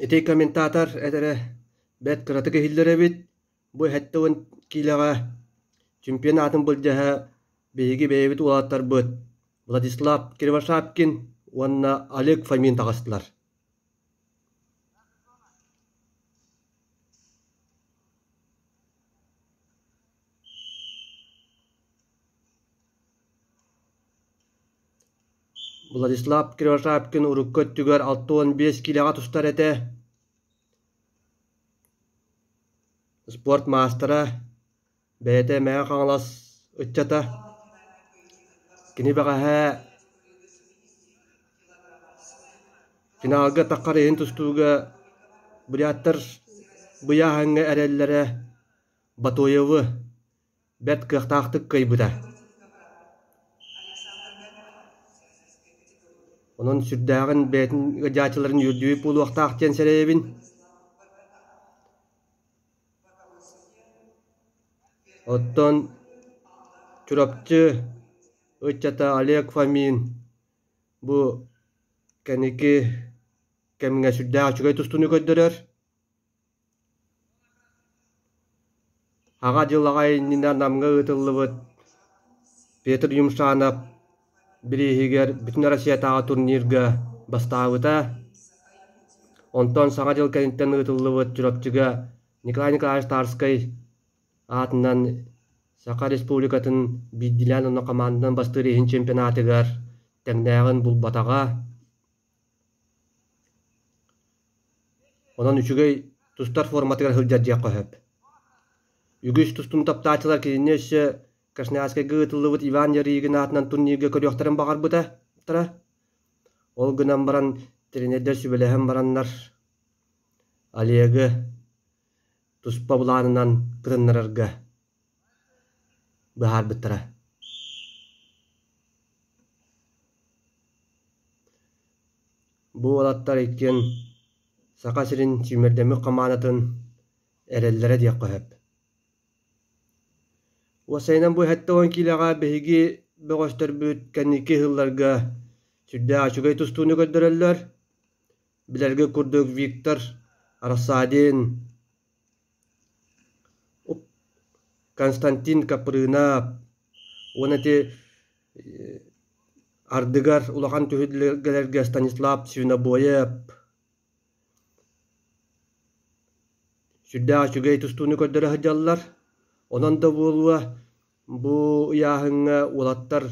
Ити комментатор этере бэт кыратыгы хиллеребит бу хэттэуэн киилэҕэ чемпионатын былдьаһа биһиги бэйэбит улааттарбыт Владислав Кривошапкин уонна Олег Фомин таҕастылар. Владислав Кривошапкин урукка түгөр 6-15 килэҕэ тустар этэ. Спорт мастера бэйэтэ мэҕэ хаҥалас ыччата. Кини бэҕэһэ финалга таккарыйын тустууга буряттар быяһаҥҥа эрэллэрэ Батоевы бэт кыахтаахтык кыйбыта. Онон сүрдääҕин бээтин гадьаачыларын юрдүбүп улуахтаахтен сэрэйэбин. Оттон чурапчы ыччата Олег Фомин бу кэники кэмиҥэ сүрдääҕи чугай тустууну көддөрөр. Ага дьыллаҕайнина намга ытыллыбыт Петр Юмшанов бириһигэр бүтүн Россиятаҕа турнирга бастаабыта. Онтон саҥа дьыл кэнниттэн ытыллыбыт чурапчыга Николай Николаевич Тарскай аатынан Саха Республикатын биддилэн онно команданан бастыырыйын чемпионатыгар тэҥнээҕин булбатаҕа. Онон үчүгэй тустар форматыгар сылдьар диэк көһөп. Үгүс тустун таптаачылар кииннээсэ Красноярскайга ытыллыбыт Иван Ярыгин аатынан турнирга көрүөхтарын баҕарбыта тара. Ол гынан баран тренердер сүбэлэһэн бараннар Олегы туспа булаанынан кытыннарарга быһаарбыттара. Бу олаттар иккен Саха сирин чимердемик команатын эрэллэре диэк көһөп. Уосайынан бу хэттэуэн киилэҕэ биһиги бөҕөстөрбүт кэнники ыһылларга сүрдээҕи чугай тустууну көрдөрөллөр. Билэргэ курдук Виктор Арсадин, Константин Капрынап, уонати ардыгар улахан түһүллэргэ Станислав Свинобоев сүрдээҕи чугай тустууну көрдөрө сылдьаллар. Онон да буолуа бу ыяаһыҥҥа улаттар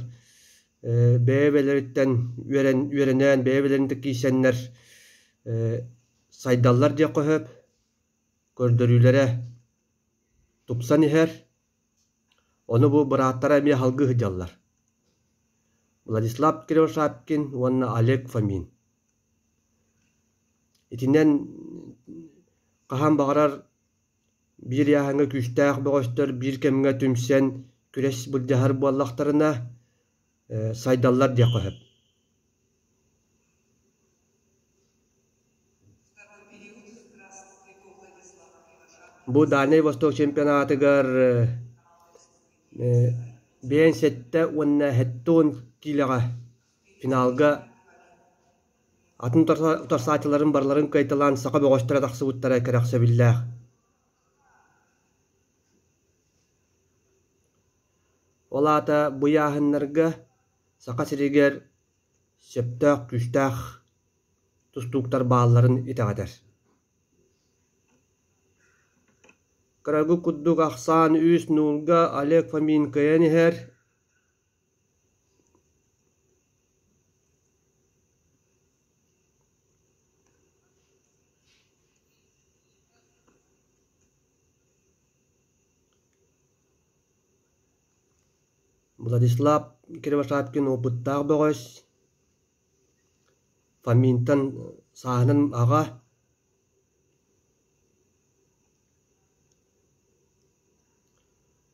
бэйэбэлэриттэн үөрэнээн бэйэбэлэринтэ киисэннэр сайдаллар диэк көһөп көрдөрүүлэрэ тупсан иһэр. Ону бу бырааттара эмиэ халгы сылдьаллар. Владислав Кривошапкин уонна Олег Фомин. Итинэн хаһан баҕарар биир яаһыҥҥа күстээх бөҕөстөр биир кэмиҥэ түмсэн күрэс булдьаһар буоллахтарына сайдаллар диэк көһөп. Бу Дальний Восток чемпионатыгар биэн сэтте уонна хэттуон киилэҕэ финалга атын утарсаатыларын барларын кайталан саха бөҕөстөрө тахсыбыттара кэрэхсэбиллээх. Олаата буяаһыннарга саха сиригэр сөптөөх күстээх тустууктар баалларын итэҕэтэр. Кыраргы куддук ахсаан үүс нуулга Олег Фомин кыйан иһэр. Владислав Кривошапкин опыттаах бөҕөс Фоминтан сааһынан аҕа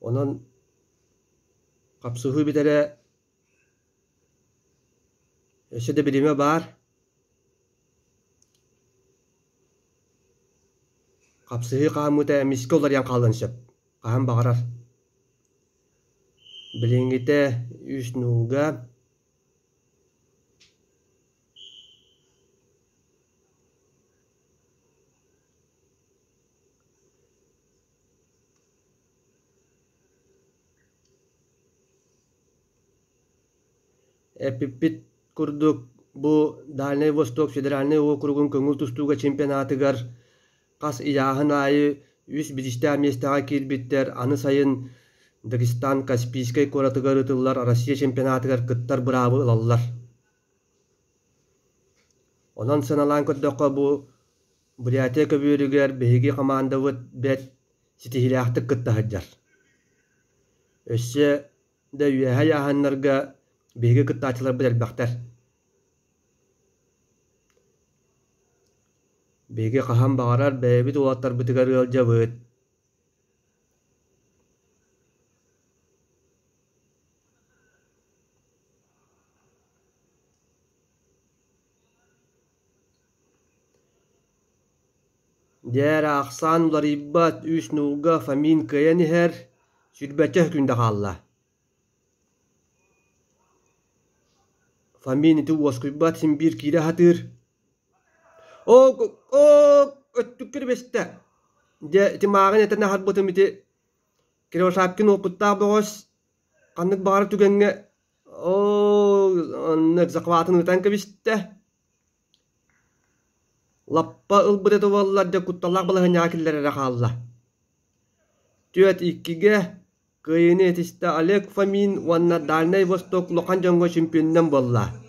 онон капсыһыы битерэ өссө да бириме баар. Капсыһыы хааммыта эмискэ оларыан хаалан сөп хаһан баҕарар. Билиҥҥите үүс нуулга эпиппит курдук бу Дальний Восток федеральный округун көңүл тустууга чемпионатыгар кас ияһын айы үс бидистää местага киирбиттер аны сайын Дагестан Каспийской коратыгар ытыллар Россия чемпионатыгар кыттар быраабы ылаллар. Онон саналаан көддөккө бу Бурятия көбүрүгер беһиги командабыт бет ситихилээхтик кыттаһыдьар. Өссө да үөһэ яаһаннарга беһиги кыттаачыларбыт элбэхтэр. Беги хаһан бағарар бэбит улаттар бытыгар ылжабыт. Дэр ақсан улар иббат үс нуга фамин кыйан ихэр сүрбәчэх күндэ хаалла. Фамин иту уоскуйбат симбир кире хатыр. Өттүккер бесте. Де тимагын этен хат ботым ити киросапкин опуттаа богос каннык баар түгенге аннык закватын утан кебисте. Лаппа ылбыт этоваллар де кутталлак балаһын якиллере хаалла. Түөт иккиге кыйыны этисте Олег Фомин уанна Дальний Восток лоқан жоңго чемпионнан болла.